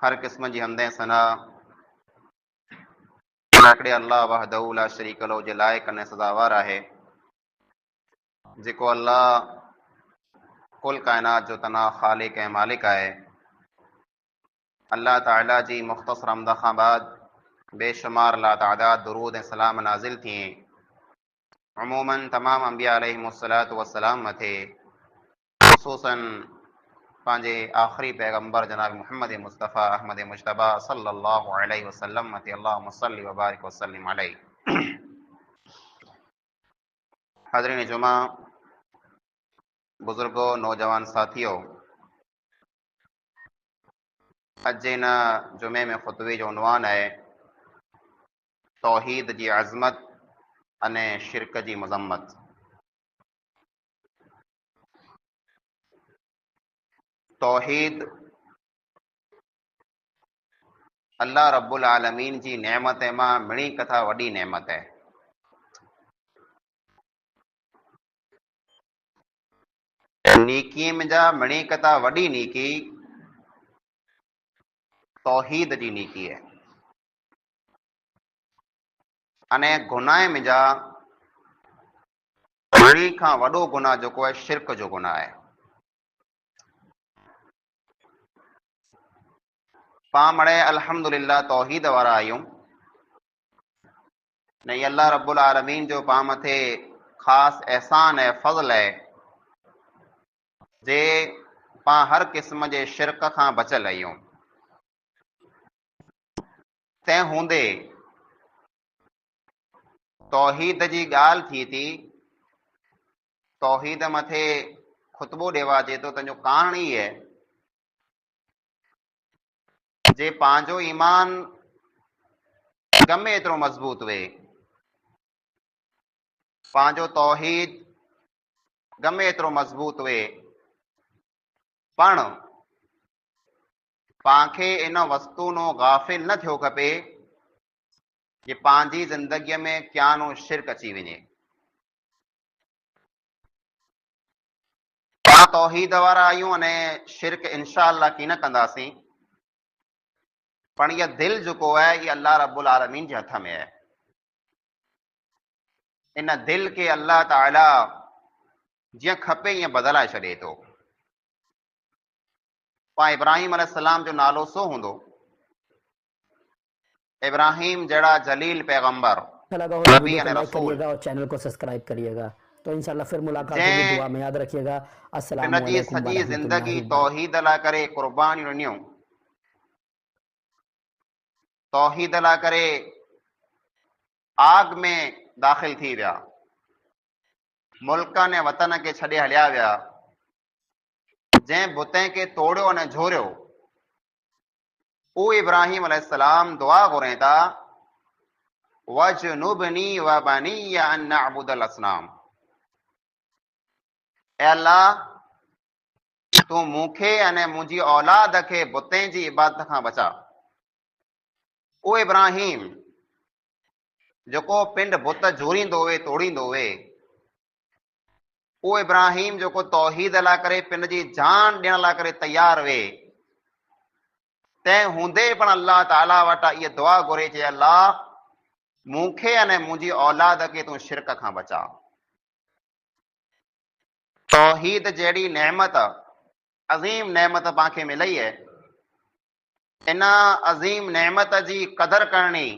हर किस्म जी हमदें सना हिकिड़े अल्लाह वहदहू ला शरीक लो जे लाइक़ अने सज़ावार आहे, जेको अल्लाह कुल काइनात जो तना ख़ालिक ऐं मालिक आहे। अल्लाह ताला जी मुख़्तसर हमद खां बाद बेशुमार लातादाद दुरूद ऐं सलाम नाज़िल थिए अमूमन तमाम अंबिया अलैहिमुस्सलातु वस्सलाम मथे, ख़ुसूसन पंहिंजे आख़िरी पैगंबर जनाब मुहम्मद मुस्तफ़ा अहमद मुजतबा सल्लल्लाहु अलैहि वसल्लम मथे अल्लाहुम्मा सल्लि व बारिक व सल्लिम अलैहि। हाज़रीन जुमा, बुजुर्गो, नौजवान साथियों, अॼु जे हिन जुमे में ख़ुतबे जो उनवान आहे तौहीद जी अज़मत अने शिरक जी मज़म्मत। तौहीद अल्लाह रब्बुल आलमीन जी नेमत मां मिणी कथा वॾी नेमत है। नीकी में जा मिणी कथा वॾी नीकी तौहीद जी नीकी है। अने गुनाह में जा मिणी खां वॾो गुनाह जेको है शिरक जो गुनाह है। पां मणे अल्हम्दुलिल्लाह तौहीद वारा आहियूं ने ये अल्लाह रब्बुल आलमीन जो पां मथे ख़ास एहसान है, फज़ल है जे पां हर किस्म जे शिरक खां बचल आहियूं। तंहिं हूंदे तौहीद जी ॻाल्हि थी थी, तौहीद मथे खुतबो ॾेवा जे तो तंहिंजो कारण ई है जे पंहिंजो ईमान गमे एतिरो मज़बूत वे, पंहिंजो तौहीद गमे एतिरो मज़बूत वे, पण पांखे इन वस्तु नो गाफ़िल न थियो खपे कि पंहिंजी ज़िंदगीअ में क्या नो शिरक अची वञे। पां तौहीद वारा आहियूं अने शिरक इंशा अल्लाह की न कंदासीं, पण इहा दिल जेको है ये अल्लाह रब्बुल आलमीन जे हथ में है। इन दिल के अल्लाह ताला जीअं खपे ईअं बदलाए छॾे थो। पां इब्राहिम अलैहिस्सलाम जो नालो सो हूंदो, इब्राहिम जड़ा जलील पैगंबर, लगा हो नबी वीडियो को अने लाइक रसूल, करिएगा और चैनल को सब्सक्राइब करिएगा। तो इंशाल्लाह फिर मुलाकात होगी, जंहिं दुआ में याद रखिएगा। इन अस्सलामु जी अलैकुम सॼी ज़िंदगी वरहमतुल्लाहि वबरकातुहू। तौहीद लाइ करे क़ुर्बानियूं ॾिनियूं, तौहीद लाइ करे आग में दाख़िल थी विया, मुल्क ने वतन के छॾे हलिया विया, जंहिं बुतें के तोड़ियो अने झोरियो उहे इब्राहिम अलैहिस्सलाम दुआ घुरें था वजनुबनी व बनिय अन नअबुदल असनाम। ऐ अल्लाह, तूं मूंखे अने मुंहिंजी औलाद खे बुतें जी इबादत खां बचा। उहो इब्राहिम जेको पिंड बुत जोड़ींदो हुए, तोड़ींदो हुए, उहो इब्राहिम जेको तौहीद लाइ करे पिंड जी जान ॾियण लाइ करे तैयार हुए, तंहिं हूंदे पण अल्लाह ताला वटां इहा दुआ घुरे चए अल्लाह मूंखे अने मुंहिंजी औलाद खे तूं शिरक खां बचा। तौहीद जहिड़ी नेमत, अज़ीम नेमत पांखे मिलई है, इन अज़ीम नेमत जी कदर करणी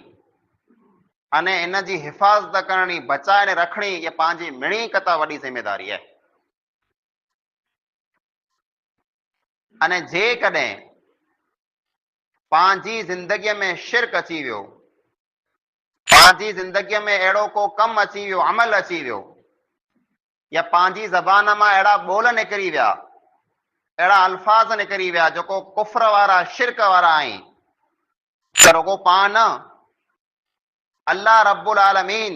अने इन जी हिफ़ाज़त करणी, बचाए रखणी, ये पंहिंजी मिणी कता वॾी ज़िम्मेदारी है। अने जेकॾहिं पंहिंजी ज़िंदगीअ में शिरक अची वियो, पंहिंजी ज़िंदगीअ में अहिड़ो को कमु अची वियो, अमल अची वियो, या पंहिंजी ज़बान मां अहिड़ा ॿोल निकिरी विया, अहिड़ा अल्फाज़ निकिरी विया जेको कुफ्र वारा, शिरक वारा आहिनि, त रुगो पां न, अल्लाह रब्बुल आलमीन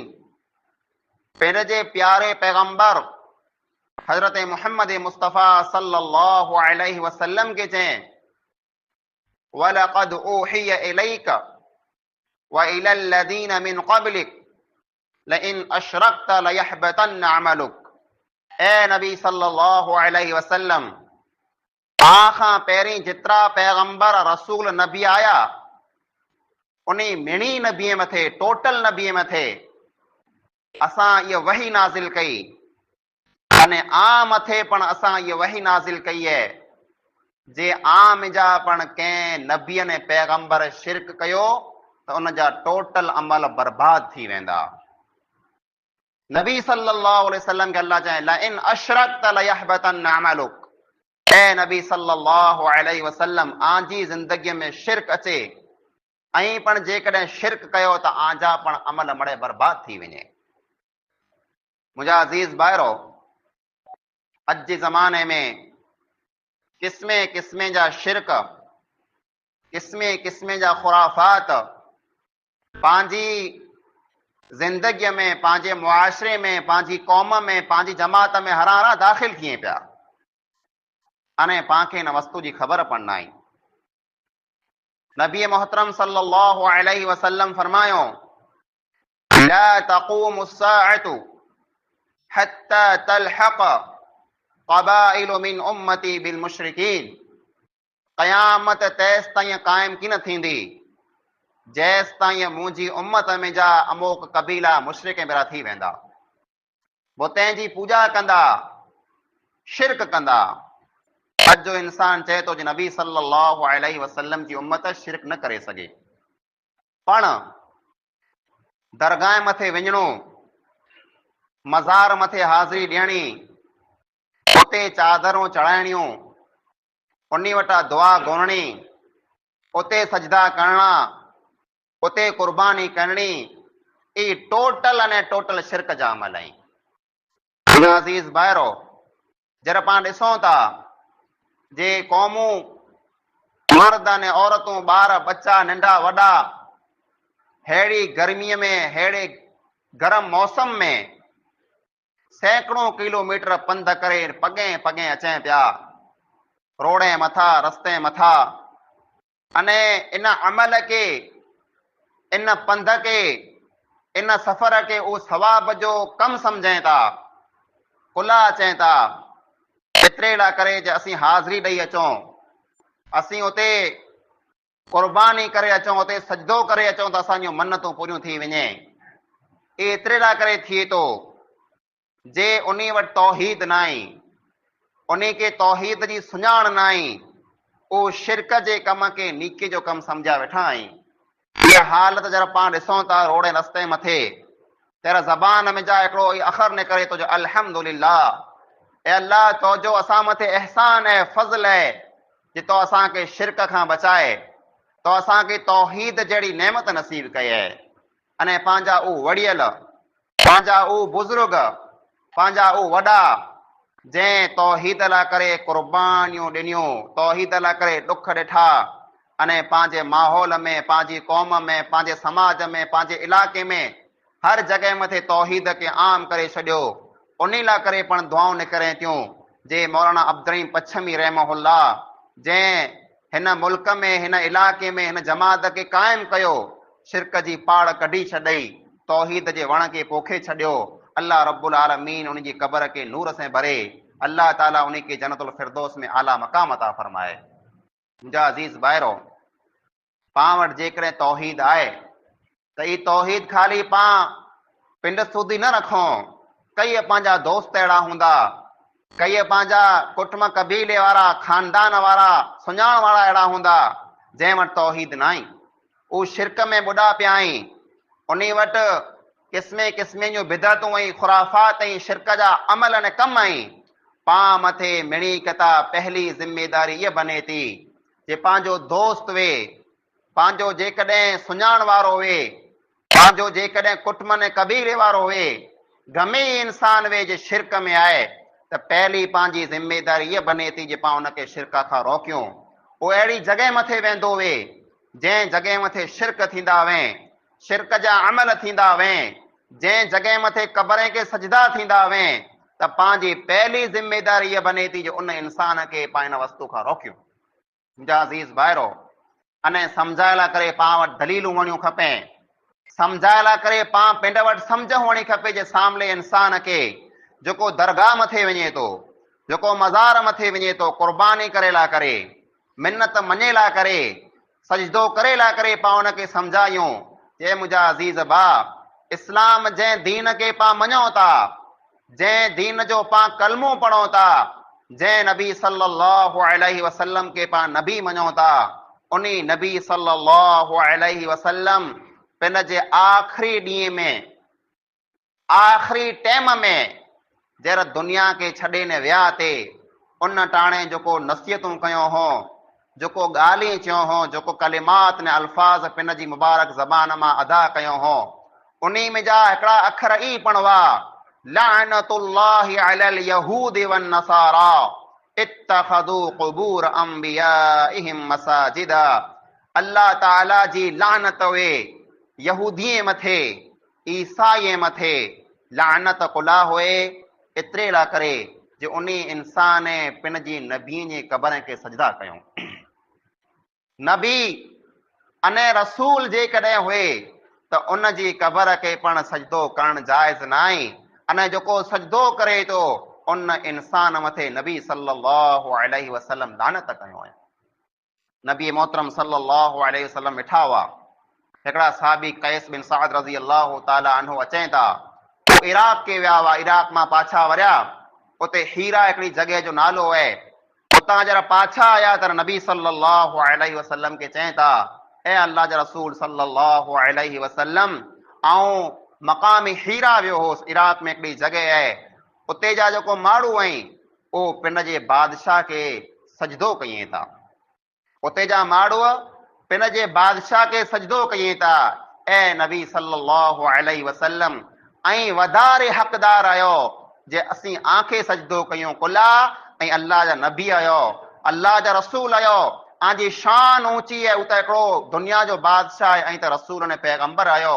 पंहिंजे प्यारे पैगंबर हजरत मुहम्मद मुस्तफ़ा सल्लल्लाहु अलैहि वसल्लम के चएं वलक़द ऊहिय इलैक व इलल लदीन मिन क़ब्लिक लइन अशरकत लयहबतन अमलुक। ए नबी सल्लल्लाहु अलैहि वसल्लम, पाण खां पहिरीं जेतिरा पैगंबर रसूल नबी आया उन मिणी नबीअ मथे टोटल नबीअ मथे असां इहा वही नाज़िल कई अने आम मथे पण असां इहा वही नाज़िल कई आहे जे आम जा पण कंहिं नबीअ ने पैगंबर शिरक कयो त उन जा टोटल अमल बर्बाद थी वेंदा। नबी सल्लल्लाहु अलैहि वसल्लम खे अल्लाह चए ला इन अशरकत लयहबतन अमलुक, ऐ नबी सल्लल्लाहु अलैहि वसल्लम आंजी ज़िंदगीअ में शिरक अचे ऐं पण जेकॾहिं शिरक कयो त आंजा पण अमल मड़े बर्बाद थी वञे। मुंहिंजा अज़ीज़ भाइरो, अॼु जे ज़माने में क़िस्मे क़िस्मे जा शिरक, क़िस्मे क़िस्मे जा खुराफात पंहिंजी ज़िंदगीअ में, पंहिंजे मुआशरे में, पंहिंजी क़ौम में, पंहिंजी जमात में हर हरा दाख़िल थिए पिया। अने पांखे इन वस्तु जी ख़बर पण न आहे। नबी मोहतरम सल्लल्लाहु अलैहि वसल्लम फरमायो ला तक़ूमु अस्साअतु हत्ता तलहक़ क़बाइलु मिन उम्मती बिल मुशरिकीन, क़यामत तेसि ताईं क़ाइम की न थींदी जेसि ताईं मुंहिंजी उम्मत में जा अमोक कबीला मुशरिक भेरा थी वेंदा, बुतनि जी पूॼा कंदा, शिरक कंदा। अॼु जो इंसान चए थो जो नबी सल्लल्लाहु अलैहि वसल्लम जी उम्मत शिरक न करे सघे, पण दरगाह मथे वञणो, मज़ार मथे हाज़िरी ॾियणी, उते चादरूं चढ़ाइणियूं, उन्ही वटां दुआ घुरणी, उते सजदा करणा, उते कुर्बानी करणी, ई टोटल अने टोटल शिरक जा अमल आहिनि। अज़ीज़ भाइरो, जॾहिं पाण ॾिसूं था जे क़ौमूं मर्द अने औरतूं ॿार बच्चा नंढा वॾा अहिड़ी गर्मीअ में, अहिड़े गरम मौसम में सैकड़ों किलोमीटर पंध करे पगे पगे अचनि पिया रोडे मथा, रस्ते मथा, अने इन अमल के, इन पंध के, इन सफ़र के उहो सवाब जो कम सम्झनि था, कुला अचनि था। एतिरे लाइ करे जे असीं हाज़िरी ॾेई अचूं, असीं उते कुर्बानी करे अचूं, उते सजदो करे अचूं त असांजूं मन्नतूं पूरियूं थी वञे। एतिरे लाइ करे थिए थो जे उन वटि तौहीद न आहे, उन खे तौहीद जी सुञाण न आहे, उहो शिरक जे कम खे नीके जो कमु सम्झा वेठा आहिनि। इहा हालत जॾहिं पाण ॾिसूं था रोडे रस्ते मथे, तेरा ज़बान में जा हिकिड़ो अख़र निकिरे थो जो अल्हम्दुलिल्लाह, ऐं अल्लाह तुंहिंजो असां मथे एहसान आहे, फज़ल आहे जे तो असांखे शिरक खां बचाए, तो असांखे तौहीद जहिड़ी नेमत नसीब कई आहे। अने पंहिंजा उ वड़ियल, पंहिंजा उ बुज़ुर्ग, पंहिंजा उ वॾा जंहिं तौहीद लाइ करे कुर्बानियूं ॾिनियूं, तौहीद लाइ करे ॾुख ॾिठा, अने पंहिंजे माहौल में, पंहिंजी क़ौम में, पंहिंजे समाज में, पंहिंजे इलाइक़े में हर जॻह मथे तौहीद खे आम करे छॾियो। उन लाइ करे पण दुआऊं निकिरे थियूं जे मौलाना अब्दुर्रहीम पच्छमी रहमहुल्लाह जंहिं हिन मुल्क में, हिन इलाइक़े में, हिन जमात खे क़ाइमु कयो, शिरक जी पाड़ कढी छॾई, तौहीद जे वण खे पोखे छॾियो, अल्लाह रब्बुल आलमीन उन जी क़बर खे नूर से भरे, अल्लाह ताला उन खे जन्नतुल फिरदौस में आला मक़ाम अता फरमाए। मुंहिंजा अज़ीज़ भाइरो, पाण वटि जेकॾहिं तौहीद आहे त ई तौहीद ख़ाली पाण पिंड सूदी न रखूं, कई पंहिंजा दोस्त अहिड़ा हूंदा, कई पंहिंजा कुटुंब कबीले वारा, ख़ानदान वारा, सुञाण वारा अहिड़ा हूंदा जंहिं वटि तौहीद न आहे, उहो शिरक में ॿुॾा पिया आहिनि, उन वटि क़िस्मे क़िस्मे जूं बिदअतूं ऐं खुराफात ऐं शिरक जा अमल ऐं कम आहिनि। पाण मथे मिणी कता पहली ज़िम्मेदारी इहा बने थी जे पंहिंजो दोस्त वे, पंहिंजो जेकॾहिं सुञाण वारो वे, पंहिंजो जेकॾहिं कुटुंब ऐं कबीले वारो वे, गमे इंसान वे जे शिरक में आहे त पहली पंहिंजी ज़िम्मेदारी इहा बने थी जे पाण उनखे शिरक खां रोकियूं। उहो अहिड़ी जॻह मथे वेंदो वे जंहिं जॻह मथे शिरक थींदा वे, शिरक जा अमल थींदा वे, जंहिं जॻह मथे क़बरें खे सजदा थींदा वे, त पंहिंजी पहली ज़िम्मेदारी इहा बने थी जो उन इंसान खे पाण इन वस्तु खां रोकियूं। मुंहिंजा अज़ीज़ भाइरो, अने सम्झाइण लाइ करे पाण वटि दलीलूं हुअणियूं खपे, सम्झाइण लाइ करे पाण पिंड वटि सम्झ हुअणी खपे जे सामने इंसान खे जेको दरगाह मथे वञे थो, जेको मज़ार मथे वञे थो क़ुर्बानी करे ला करे, मिन्नत मञे ला करे, सजदो करे ला करे, पाण उनखे सम्झायूं जे मुंहिंजा अज़ीज़ भाउ, इस्लाम जंहिं दीन खे पाण मञूं था, जंहिं दीन जो पाण कलमो पढ़ूं था, जंहिं नबी सल्लल्लाहु अलैहि वसल्लम के पाण नबी मञूं था, उन नबी सल्लल्लाहु अलैहि वसल्लम पिन जे आख़िरी ॾींहं में, आख़िरी टाइम में जहिड़ा दुनिया खे छॾे न विया ते उन टाणे जेको नसीहतूं कयूं हो, जेको ॻाल्हियूं चयो हो, जेको कलिमात ने अल्फाज़ पिन जी मुबारक ज़बान मां अदा कयूं हो, उन में जा हिकिड़ा अखर ई पढ़वा लअनतुल्लाहि अलल यहूद वन नसारा इत्तखदू क़ुबूर अंबियाइहिम मसाजिदा। अल्लाह ताला जी लानत वे यहूदीअ मथे, ईसाईअ मथे लानत कुला हुए एतिरे ला करे जे उन इंसान पिन जी नबीअ जी क़बर खे सजदा कयूं। नबी अने रसूल जेकॾहिं हुए त उन जी क़बर खे पण सजदो करणु जाइज़ न आहे। अने जेको सजदो करे थो उन इंसान मथे नबी सल्लल्लाहु अलैहि वसल्लम लानत कयो आहे। नबी मोहतरम सल्लल्लाहु अलैहि वसल्लम वेठा हुआ, हिकिड़ा साहबी कैस बिन साद रज़ी अल्लाह ताला अन्हु अचनि था, इराक के विया हुआ, इराक मां पाछा वरिया, उते हीरा हिकिड़ी जॻह जो नालो आहे, उतां जरा पाछा आया त नबी सल्लल्लाहु अलैहि वसल्लम खे चवनि था, ए अल्लाह जा रसूल सल्लल्लाहु अलैहि वसल्लम, आऊं मक़ाम हीरा वियो होसि, इराक में हिकिड़ी जॻह आहे, उते जा जेको माण्हू आहिनि उहो पिन जे बादशाह खे सजदो कयूं था, उते जा माण्हू पिन जे बादशाह खे सजदो कयूं था। ए नबी सल्लल्लाहु अलैहि वसल्लम, ऐं वधारे हक़दार आहियो जे असीं आंखे सजदो कयूं कुला, ऐं अल्लाह जा नबी आहियो, अल्लाह जा रसूल आहियो, आंजी शान ऊंची आहे, उते हिकिड़ो दुनिया जो बादशाह आहे, ऐं त रसूल ने पैगंबर आहियो,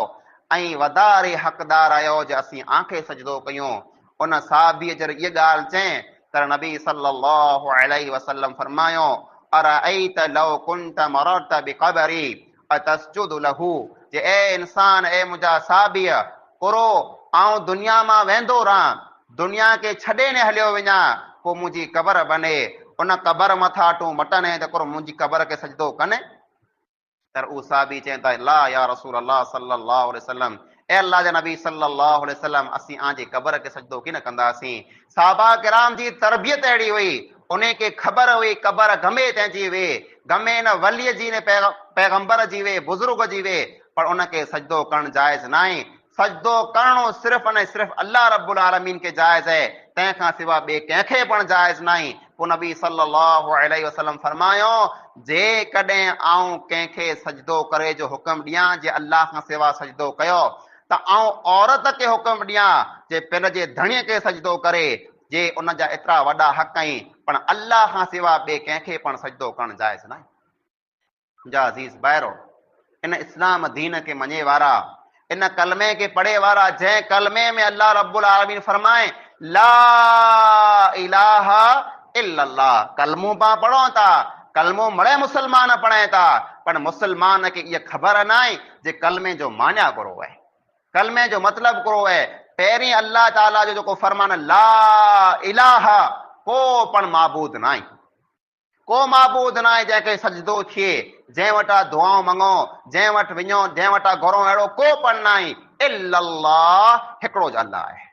ऐं वधारे हक़दार आहियो जे असीं आंखे सजदो कयूं। उन साहबीअ जर इहा ॻाल्हि चए त नबी सल्लल्लाहु अलैहि वसल्लम फरमायो, अरअयत लौ कुंत मररत बिक़बरी अतस्जुदु लहू, जे ए इंसान, ए मुंहिंजा साहबीअ, कुरो आऊं दुनिया मां वेंदो रहां, दुनिया खे छॾे न हलियो वञा, पोइ मुंहिंजी क़बर बने, उन क़बर मथां तूं मटने त कुरो मुंहिंजी क़बर खे सजदो कने? त उहो साहबी चवनि था, ला या रसूल अल्लाह सल्लल्लाहु अलैहि वसल्लम, ए अल्लाह जा नबी सल्लल्लाहु अलैहि वसल्लम, असीं आंजी क़बर खे सजदो कीन कंदासीं। साहबा किराम जी तरबियत अहिड़ी हुई, उन खे ख़बर हुई क़बर गमे तंहिंजी वे, गमे न वलीअ जी ने पैगंबर जी वे, बुज़ुर्ग जी वे, पर उनखे सजदो करणु जाइज़ न आहे। सजदो करणो सिर्फ़ु अने सिर्फ़ु अल्लाह रब्बुल आलमीन खे जाइज़ आहे, तंहिंखां सवाइ ॿिए कंहिंखे पण जाइज़ न आहे। पोइ नबी सल्लल्लाहु अलैहि वसल्लम फरमायो, जेकॾहिं आऊं कंहिंखे सजदो करे जो हुकुम ॾियां जे अल्लाह खां सवाइ सजदो कयो, त आऊं औरत खे हुकुम ॾियां जे पिन जे धणीअ खे सजदो करे, जे उन जा एतिरा वॾा हक़ आहिनि, पण अल्लाह खां सवाइ ॿिए कंहिंखे पण सजदो करणु जाइज़ न आहे। मुंहिंजा अज़ीज़ भाइरो, इन इस्लाम दीन खे मञे वारा, इन कलमे के पढ़े वारा, जंहिं कलमे में अल्लाह रब्बुल आलमीन फरमाए ला इलाहा इल्लल्लाह, कलमो पां पढ़ो था, कलमो मड़े मुसलमान पढ़े था, पर मुसलमान खे इहा ख़बर न आहे जे कलमे जो माना कहिड़ो आहे, कलमे जो मतिलबु कहिड़ो आहे। पहिरीं अल्लाह ताला जो जेको फरमान ला इलाहा, को पण माबूद न आहे, को माबूद न आहे जंहिंखे सजदो थिए, जंहिं वटां दुआऊं मङो, जंहिं वटि वञो, जंहिं वटां घुरो, अहिड़ो को पण न आहे, इल्लल्लाह, हिकिड़ो अल्लाह आहे,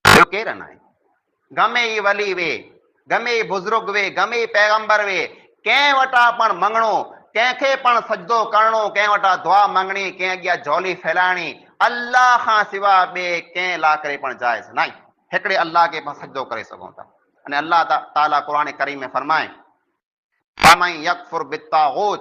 ॿियो केरु न आहे। गमे ई वली वे, गमे ई बुज़ुर्ग वे, गमे ई पैगंबर वे, कंहिं वटां पण मङणो, कंहिंखे पण सजदो करणो, कंहिं वटां दुआ मङणी, कंहिं अॻियां झोली फैलाइणी, अल्लाह खां सवाइ ॿिए कंहिं ला करे पण जाइज़ न आहे। हिकिड़े अल्लाह खे पाण सजदो करे सघूं था। अने अल्लाह ताला क़ुरान करीम में फरमाए, फमन यकफुर बित्तागूत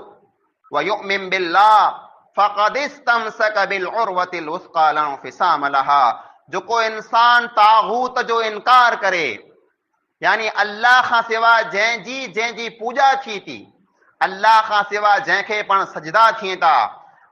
व युमिन बिल्लाह फक़द इस्तमसक बिलउरवतिल वुस्क़ा ला इंफ़िसाम लहा, जेको इंसान तागूत जो इनकार करे, यानी अल्लाह खां सवाइ जंहिंजी पूॼा थी थी, अल्लाह खां सवाइ जंहिंखे पण सजदा थिए था,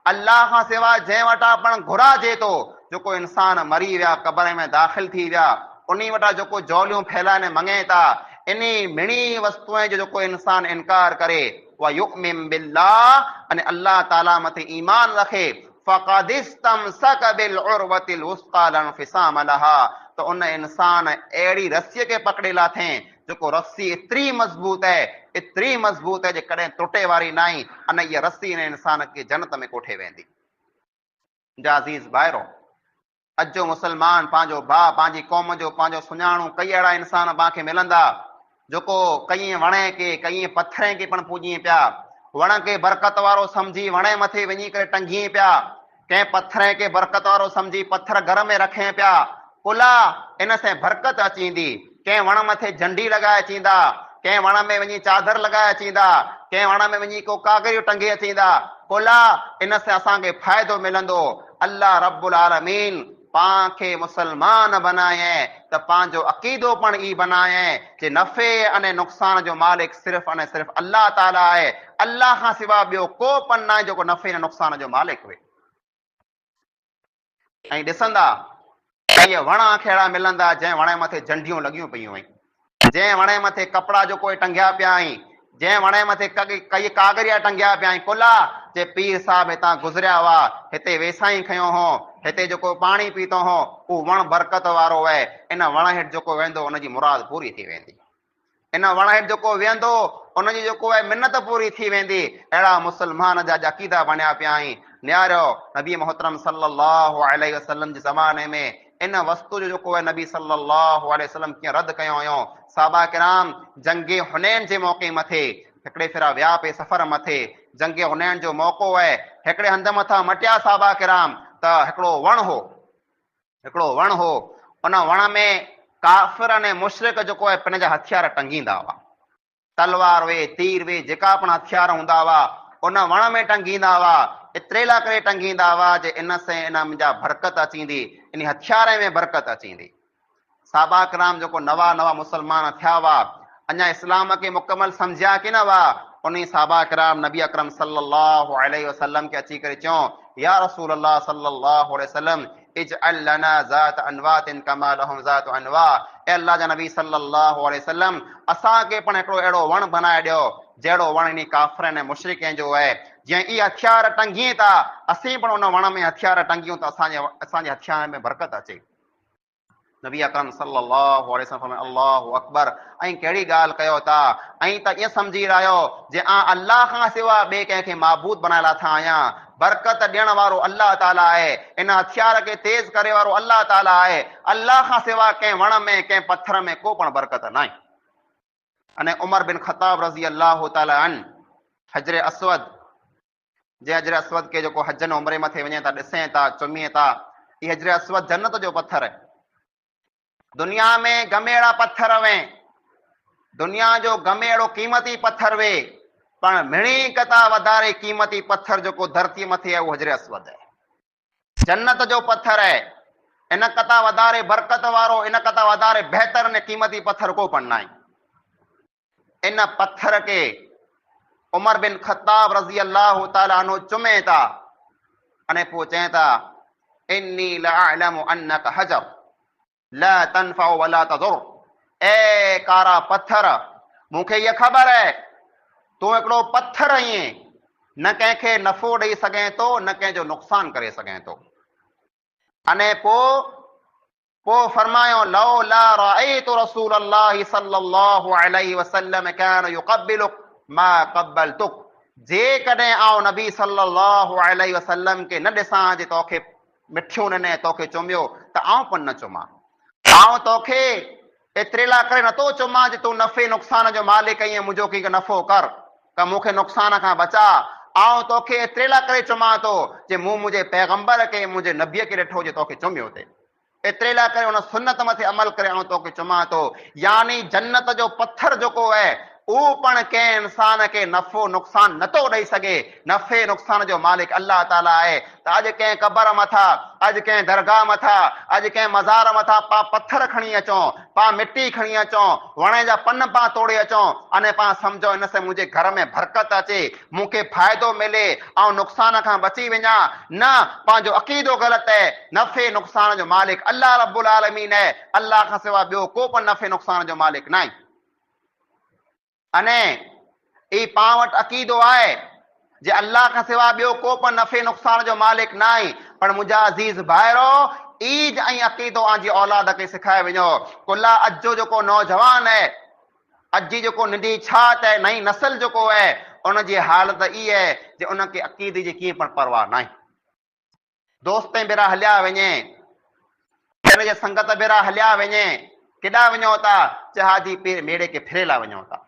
अल्लाह खां सवाइ जंहिं वटां पण घुराजे थो, जेको इंसान मरी विया, क़बर में दाख़िल थी विया, उन वटां जेको झोलियूं फैलाए मङे था, इन मिणी वस्तुअ जो जेको इंसान इनकार करे, व युमिन बिल्लाह, अने अल्लाह ताला मथे ईमान रखे, फक़द इस्तमसक बिलउरवतिल वुस्क़ा ला इंफ़िसाम लहा, तो उन इंसान अहिड़ी रस्सीअ खे पकड़े लाथें जेको रस्सी एतिरी मज़बूत है जे कॾहिं टुटे वारी न आहे अने इहा रस्सी हिन इंसान खे जन्नत में कोठे वेंदी। मुंहिंजा अज़ीज़ भाइरो, अॼु जो मुस्लमान पंहिंजो भाउ पंहिंजी क़ौम जो पंहिंजो सुञाणू कई अहिड़ा इंसान तव्हांखे मिलंदा जेको कई वणे खे कई पथरे खे पण पूॼी पिया, वण खे बरकत वारो सम्झी वणे मथे वञी करे टंगी पिया, कंहिं पथरे खे बरकत वारो सम्झी पत्थर घर में रखे पिया, कुला इन से बरकत अचींदी। कंहिं वण मथे झंडी लगाए अचींदा, कंहिं वण में वञी चादर लगाए अचींदा, कंहिं वण में वञी को कागरियूं टंगे अचींदा, कुला इन से असांखे फ़ाइदो मिलंदो। अल्लाह रब्बुल आलमीन पाण खे मुसलमान बनाए त पंहिंजो अक़ीदो पण ई बनाए जे नफ़े अने नुक़सान जो मालिक सिर्फ़ अने सिर्फ़ अल्लाह ताला आहे। अल्लाह खां सिवा ॿियो को पण न आहे जेको नफ़े ऐं नुक़सान जो मालिक हुए। ऐं ॾिसंदा इहे वण अहिड़ा मिलंदा जंहिं वण मथे झंडियूं लॻियूं पियूं आहिनि, जंहिं वण मथे कपिड़ा जो कोई टंगिया पिया आहिनि, जंहिं वण मथे कई कागरिया टंगिया पिया आहिनि, कुला जे पीर साहिब हितां गुज़रिया हुआ, हिते वेसाई खयो हो, हिते जेको पाणी पीतो हो उहो वण बरकत वारो आहे, इन वण हेठि जेको वेंदो उनजी मुराद पूरी थी वेंदी। इन वण हेठि जेको वेंदो उनजी जेको आहे मिन्नत पूरी थी वेंदी। अहिड़ा मुस्लमान जा अक़ीदा बणिया पिया आहिनि। न्यारो नबी मोहतरम सल्लल्लाहु अलैहि वसल्लम जे ज़माने में इन वस्तु जो जेको आहे नबी सल्लल्लाहु अलैहि वसल्लम कीअं रद्द कयो हुयो। साहबा किराम जंगे हुनैन जे मौक़े मथे हिकिड़े फेरा विया पे सफ़र मथे, जंगे हुनैन जो मौक़ो आहे, हिकिड़े हंध मथां मटिया साहबा किराम त हिकिड़ो वण हो, उन वण में काफ़िर अने मुशरिक जेको आहे पंहिंजा हथियार टंगींदा हुआ, तलवार वे तीर वे जेका पण हथियार हूंदा हुआ उन वण में टंगींदा हुआ। एतिरे लाइ करे टंगींदा हुआ जे इन से इन मुंहिंजा बरकत अचींदी, इन हथियार में बरकत अचींदी। साहबा किराम जेको नवा मुसलमान थिया हुआ, अञा इस्लाम खे मुकमल सम्झिया कि न हुआ, उन साहबा किराम नबी अकरम सल्लल्लाहु अलैहि वसल्लम के अची करे चयो, या रसूल अल्लाह सल्लल्लाहु अलैहि वसल्लम इजअल लना ज़ात अनवातिन कमा लहुम ज़ात अनवा। ए अल्लाह जा नबी सल्लल्लाहु अलैहि वसल्लम असांखे पण हिकिड़ो अहिड़ो वण बनाए ॾियो जहिड़ो वण इन काफ़िरनि ऐं मुशरिकनि जो आहे। जीअं ई हथियार टंगिए था असीं पण उन वण में हथियार टंगियूं त असांजे हथियार में बरकत अचे। नबी अकरम सल्लल्लाहु अलैहि वसल्लम अल्लाहु अकबर। ऐं कहिड़ी ॻाल्हि कयो था, ऐं त ईअं सम्झी रहियो जे अल्लाह खां सिवा ॿिए कंहिंखे माबूद बनाए था आहियां। बरकत ॾियण वारो अल्लाह ताला आहे, इन हथियार खे तेज़ करे वारो अल्लाह ताला आहे। अल्लाह खां सिवा कंहिं वण में कंहिं पत्थर में को पण बरकत न आहे। अने उमर बिन ख़त्ताब रज़ी अल्लाह ताला अन हजरे असवद, जे हजरे असवद के जेको हज न उमरे मथे वञे था ॾिसे था चुमीए था, इहे हजरे असवद जन्नत जो पत्थर आहे। दुनिया में गमे अहिड़ा पत्थर वे, दुनिया जो गमे अहिड़ो क़ीमती पत्थर वे, पर मिणी कता वधारे क़ीमती पत्थर जेको धरती मथे आहे उहो हजरे असवद आहे, जन्नत जो पत्थर आहे। इन कता वधारे बरकत वारो, इन कता वधारे बहितर ने क़ीमती पत्थर को पण न आहे। इन पत्थर के उमर बिन ख़त्ताब रज़ी अल्लाह ताला अन्हु चुमे था अने पोइ चए था, इन्नी लअअलमु अन्नका हजर ला तनफउ वला तदुर। ए कारा पत्थर, मूंखे इहा ख़बर है तूं हिकिड़ो पत्थर आहीं, न कंहिंखे नफ़ो ॾेई सघे थो न कंहिंजो नुक़सान करे सघे थो। अने पोइ फरमायो, लौ ला रअयतु रसूल अल्लाह सल्लल्लाहु अलैहि वसल्लम कान युक़ब्बिलुक मा क़ब्बलतुक। जेकॾहिं आउं नबी सल्लल्लाहु अलैहि वसल्लम के न ॾिसां जे तोखे मिठियूं ॾिने तोखे चुमियो त आउं पण न चुमां। आउं तोखे एतिरे लाइ करे नथो चुमां जे तूं नफ़े नुक़सान जो मालिक आहीं, मुंहिंजो कंहिंखे नफ़ो कर त मूंखे नुक़सान खां बचा। आउं तोखे एतिरे लाइ करे चुमां थो जे मूं मुंहिंजे पैगंबर के मुंहिंजे नबीअ खे ॾिठो जे तोखे चुमियो थिए, एतिरे लाइ करे उन सुन्नत मथे अमल करे आउं तोखे चुमां थो। यानी जन्नत जो पत्थर जेको आहे उहो पण कंहिं इंसान खे नफ़ो नुक़सान नथो ॾेई सघे। नफ़े नुक़सान जो मालिक अल्लाह ताला आहे। त अॼु कंहिं क़बर मथां, अॼु कंहिं दरगाह मथां, अॼु कंहिं मज़ार मथां पां पत्थर खणी अचूं, पां मिटी खणी अचूं, वणे जा पन पां तोड़े अचूं अने पां सम्झो इन से मुंहिंजे घर में बरकत अचे, मूंखे फ़ाइदो मिले, ऐं नुक़सान खां बची वञा। न, पंहिंजो अक़ीदो ग़लति आहे। नफ़े नुक़सान जो मालिक अल्लाह रब्बुल आलमीन आहे। अल्लाह खां सवाइ ॿियो को पण नफ़े नुक़सान जो मालिक न आहे। अने ई पां वटि अक़ीदो आहे जे अल्लाह खां सवाइ ॿियो को पण नफ़े नुक़सान जो मालिक न आहे। पर मुंहिंजा अज़ीज़ भाइरो, ईद ऐं अक़ीदो पंहिंजी औलाद खे सिखाए वञो। कुला अॼु जो जेको नौजवान आहे अॼु जेको नंढी छात आहे नई नस्ल जेको आहे उनजी हालत ई आहे जे उनखे अक़ीदे जी कीअं पण परवाह न आहे। दोस्त भेरा हलिया वञे, हिनजे संगत भेरा हलिया वञे, केॾा वञो था, जहाजी मेड़े खे फिरेला वञो था।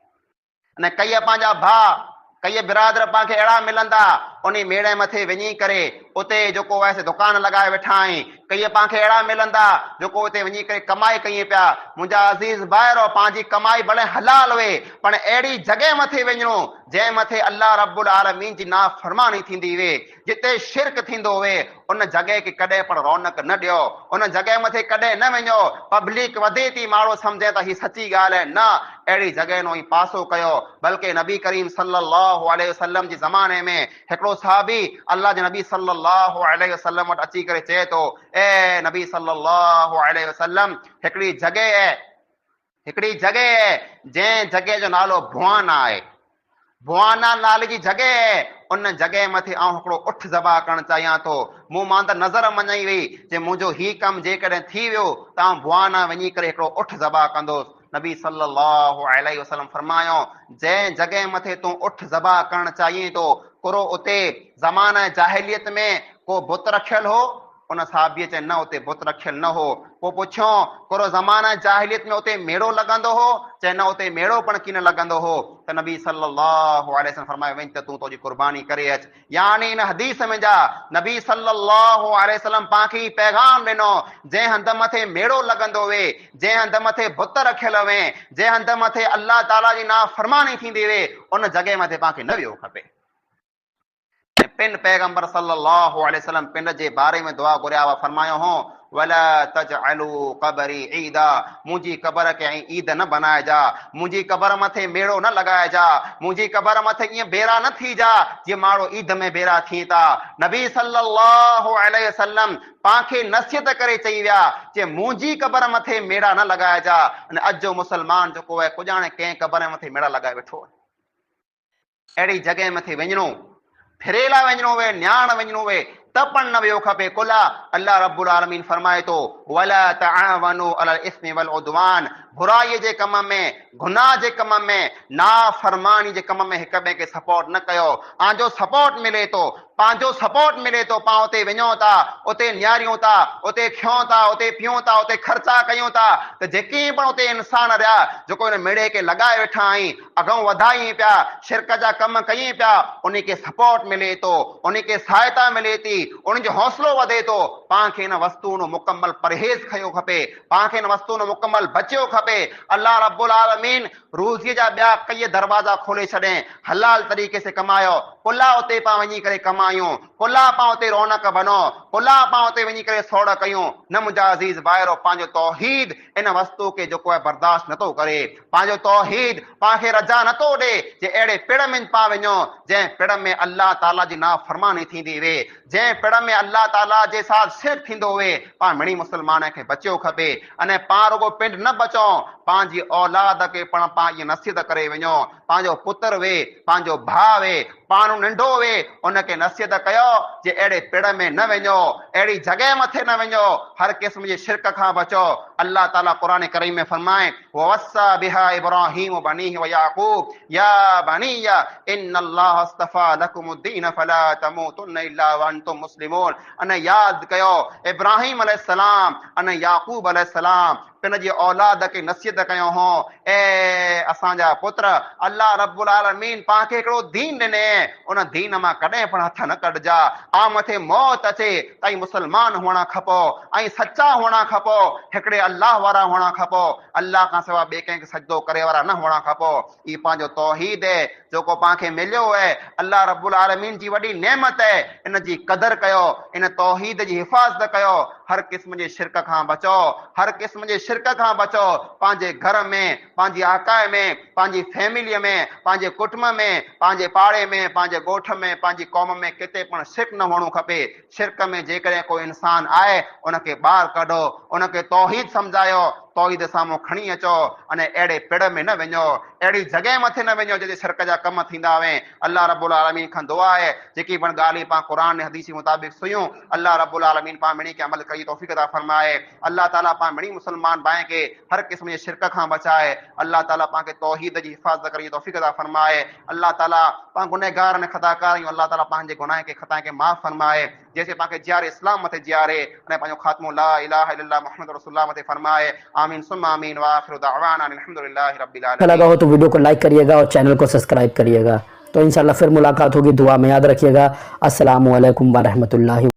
अने कई पंहिंजा भाउ कई बिरादर पाण खे अहिड़ा मिलंदा उन मेड़े मथे वञी करे उते जेको आहे से दुकान लॻाए वेठा आहीं। कई पाण खे अहिड़ा मिलंदा जेको उते वञी करे कमाई कई पिया। मुंहिंजा अज़ीज़ भाइरो पंहिंजी कमाई भले हलाल हुए पर अहिड़ी जॻह मथे वञिणो जंहिं मथे अल्लाह रब्बुल आलमीन जी नाफ़रमानी थींदी हुए, जिते शिरक थींदो हुए, उन जॻह खे कॾहिं पण रौनक न ॾियो, उन जॻह मथे कॾहिं न वञो। पब्लिक वधे थी, माण्हू सम्झे त हीअ सची ॻाल्हि आहे, न अहिड़ी जॻह नो ई पासो कयो। बल्कि नबी करीम सल्लल्लाहु अलैहि वसल्लम जे ज़माने में हिकिड़ो सहाबी अल्लाह जे नबी सल्लल्लाहु अलैहि वसल्लम वटि अची करे चए थो, ए नबी सल्लल्लाहु अलैहि वसल्लम, हिकिड़ी जॻह आहे जंहिं जॻह जो नालो भुआना आहे। भुआना नाले जी जॻह आहे, उन जॻह मथे आउं हिकिड़ो उठ ज़बा करणु चाहियां थो। मूं मां त नज़र मञाई वई जे मुंहिंजो ही कमु जेकॾहिं थी वियो त आउं भुआना वञी करे हिकिड़ो उठ ज़बा कंदुसि। नबी सल्लल्लाहु अलैहि वसल्लम फरमायो, जंहिं जॻह मथे तूं उठ ज़बा करणु चाहीं थो कुरो उते ज़माना जाहिलियत में को बुत रखियल हो? उन साहबीअ चए न उते बुत रखियल न हो। पोइ पुछियो कुरो ज़माना जाहिलियत में उते मेड़ो लॻंदो हो? चए न उते मेड़ो पण कीन लॻंदो हो। त नबी सल्लल्लाहु अलैहि वसल्लम फरमायो, वञ त तूं तुंहिंजी कुर्बानी करे अच। यानी इन हदीस में जा नबी सल्लल्लाहु अलैहि वसल्लम पांखे पैगाम ॾिनो, जंहिं हंध मथे मेड़ो लॻंदो हुए, जंहिं हंध मथे बुत रखियल हुए, जंहिं हंध मथे अल्लाह ताला जी नाफ़रमानी थींदी हुए, उन जॻह मथे पांखे न वियो खपे। पिन पैगंबर सल्लल्लाहु अलैहि वसल्लम पिन जे बारे में दुआ घुरिया हुआ, फरमायो हो वला तजअलू कबरी ईदा, मुंहिंजी कबर खे ऐं ईद न बनाइजा, मुंहिंजी कबर मथे मेड़ो न लॻाइजा, मुंहिंजी कबर मथे ईअं बेरा न थी जा जीअं माण्हू ईद में बेरा थी था। नबी सल्लल्लाहु अलैहि वसल्लम पांखे नसीहत करे चई विया जे मुंहिंजी कबर मथे मेड़ा न लॻाइजा। अॼु जो मुस्लमान जेको आहे कुॼाणे कंहिं कबर मथे मेड़ा लॻाए वेठो आहे। अहिड़ी जॻह मथे वञिणो, फिरेला वञिणो हुए, न्याण वञिणो हुए त पण न वियो खपे। कुला अल्लाह रब्बुल आलमीन फरमाए थो वला तआवनु अलल इस्मि वल उद्वान, बुराई जे कम में, गुनाह जे कम में, नाफरमानी जे कम में हिक ॿिए खे सपोर्ट न कयो। पंहिंजो सपोर्ट मिले थो, पंहिंजो सपोर्ट मिले थो, पाण उते वञूं था, उते नियारियूं था, उते खियूं था, उते पियूं था, उते ख़र्चा कयूं था, त जेके पण उते इंसान रहिया जेको हिन मेड़े खे लॻाए वेठा आहीं, अॻूं वधाई पिया, शिरक जा कम कई पिया, उन खे सपोर्ट मिले थो, उन खे सहायता मिले थी, उन जो हौसलो वधे थो। पाण खे हिन वस्तु नो मुकम्मल परहेज़ कयो खपे, पाण खे हिन वस्तु नो मुकम्मल बचियो खपे। अल्लाह रब्बुल आलमीन रोज़ीअ जा ॿिया कई दरवाज़ा खोले छॾे, हलाल तरीक़े से कमायो, पुला उते पाण वञी करे कमायूं, पुला पाण उते रौनक बनो, पुला पाण उते वञी करे सोड़ कयूं। न मुंहिंजा अज़ीज़ भाइरो, पंहिंजो तौहीद इन वस्तु खे जेको आहे बर्दाश्त नथो करे, पंहिंजो तौहीद पाण खे रजा नथो ॾे जे अहिड़े पिण में पाण वञो जंहिं पिण में अल्लाह ताला जी नाफ़रमानी थींदी हुए, जंहिं पिण में अल्लाह ताला जे साथ शिरक थींदो हुए। पाण मिड़ी मुस्लमान खे बचियो खपे। अने पाण रुगो पिंड न बचो, पंहिंजी औलाद खे पण पाण इहा नसीहत करे वञो। पंहिंजो पुत्र वे, पंहिंजो भाउ वे, पाण नंढो वे, उनखे नसीहत कयो जे अहिड़े पिण में न वञो, अहिड़ी जॻह मथे न वञो, हर क़िस्म जे शिरक खां बचो। अल्लाह ताला क़ुरान करीम में फरमाए ववस्सा बिहा इब्राहीम बनीहि व याकूब या बनिया इन्नल्लाह अस्तफा लकुमुद्दीन फला तमूतुन्ना इल्ला व अंतुम मुस्लिमून। अने यादि कयो इब्राहीम अलैहिस्सलाम अने याकूब अलैहिस्सलाम पिन जी औलाद खे नसीहत कयो हो, ए असांजा पुत्र, अल्लाह रब्बुल आलमीन पांखे हिकिड़ो दीन ॾिने, उन दीन मां कॾहिं पण हथ न कढजा। आ मथे मौत अचे ताईं मुस्लमान हुअणा खपो ऐं सचा हुअणा खपो, हिकिड़े अल्लाह वारा हुअणा खपो, अल्लाह खां सवाइ ॿिए कंहिंखे सजदो करे वारा न हुअणा खपो। ई पंहिंजो तौहीद आहे जेको पांखे मिलियो आहे, अल्लाह रब्बुल आलमीन जी वॾी नेमत आहे, इन जी कदर कयो, इन तौहीद जी हिफ़ाज़त कयो। हर क़िस्म जे शिरक खां बचो, हर क़िस्म जे शिरक खां बचो। पंहिंजे घर में, पंहिंजी आकाए में, पंहिंजी फैमिलीअ में, पंहिंजे कुटुंब में, पंहिंजे पाड़े में, पंहिंजे ॻोठ में, पंहिंजी क़ौम में किथे पण शिरक न हुअणो खपे। शिरक में जेकॾहिं कोई इंसान आहे उनखे ॿाहिरि कढो, उनखे तौहीद सम्झायो, तौहीद साम्हूं खणी अचो अने अहिड़े पिड़ में न वञो, अहिड़ी जॻह मथे न वञो जिते शिरक जा कम थींदा हुए। अल्लाह रब्बुल आलमीन खां दुआ आहे जेकी पण ॻाल्हि पाण क़ुरान ऐं हदीस मुताबिक़ सुयूं, अल्लाह रब्बुल आलमीन पाण मिणी खे अमल करी तौफ़ीक़ अता फरमाए। अल्लाह ताला पाण मिणी मुसलमान भाई खे हर क़िस्म जे शिरक खां बचाए। अल्लाह ताला पाण खे तौहीद जी हिफ़ाज़त करी तौफ़ीक़ अता फरमाए। अल्लाह ताला पाण गुनहगार ऐं ख़ताकार आहियूं, अल्लाह ताला पंहिंजे गुनाह खे ख़ता खे माफ़ फरमाए। जैसे पाण खे जियारे इस्लाम मथे जियारे अने पंहिंजो ख़ात्मो ला इलाहा इल्लल्लाह मुहम्मद रसूलुल्लाह मथे फरमाए। आमीन सुम्मा आमीन व आखिरु दअवाना अल्हम्दुलिल्लाहि रब्बिल अच्छा आलमीन। लगा हो तो वीडियो को लाइक करिएगा और चैनल को सब्सक्राइब करिएगा। तो इंशाल्लाह फिर मुलाकात होगी, दुआ में याद रखिएगा। अस्सलामु अलैकुम व रहमतुल्लाहि।